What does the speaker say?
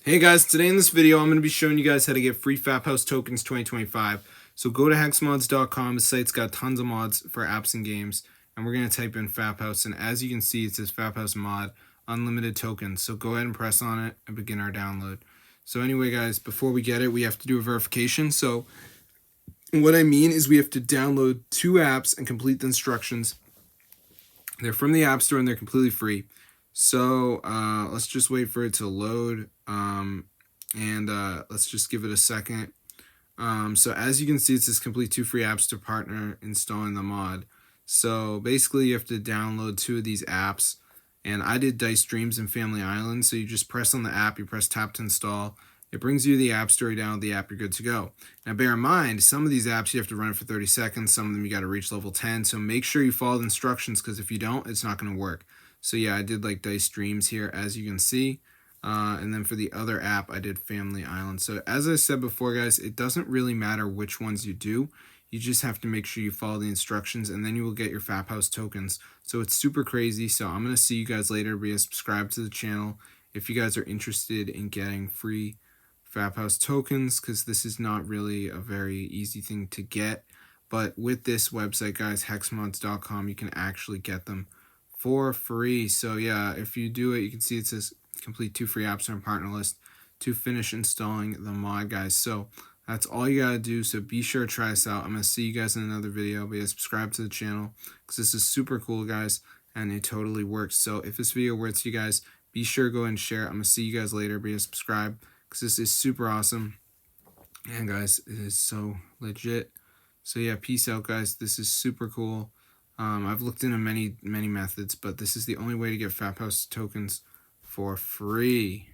Hey guys, today in this video I'm going to be showing you guys how to get free Faphouse tokens 2025. So go to hexmods.com, the site's got tons of mods for apps and games, and we're going to type in Faphouse, and as you can see it says Faphouse mod, unlimited tokens. So go ahead and press on it and begin our download. So anyway guys, before we get it, we have to do a verification. So what I mean is we have to download 2 apps and complete the instructions. They're from the App Store and they're completely free. So let's just wait for it to load, and let's just give it a second. So as you can see, it says complete 2 free apps to partner installing the mod. So basically you have to download 2 of these apps, and I did Dice Dreams and Family Island. So you just press on the app, you press tap to install. It brings you to the app store, you download the app, you're good to go. Now bear in mind, some of these apps you have to run it for 30 seconds, some of them you got to reach level 10, so make sure you follow the instructions, because if you don't, it's not going to work. So yeah, I did like Dice Dreams here, as you can see. And then for the other app, I did Family Island. So as I said before, guys, it doesn't really matter which ones you do. You just have to make sure you follow the instructions, and then you will get your Faphouse tokens. So it's super crazy. So I'm going to see you guys later. Be subscribed to the channel if you guys are interested in getting free Faphouse tokens, because this is not really a very easy thing to get. But with this website, guys, hexmods.com, you can actually get them for free. So yeah, if you do it, you can see it says complete 2 free apps on partner list to finish installing the mod, guys. So that's all you gotta do. So be sure to try this out. I'm gonna see you guys in another video. But yeah, subscribe to the channel, because this is super cool, guys, and it totally works. So if this video works, you guys, be sure to go and share it. I'm gonna see you guys later. Be a subscribe, because this is super awesome, and guys, it is so legit. So yeah, peace out, guys. This is super cool. I've looked into many methods, but this is the only way to get Faphouse tokens for free.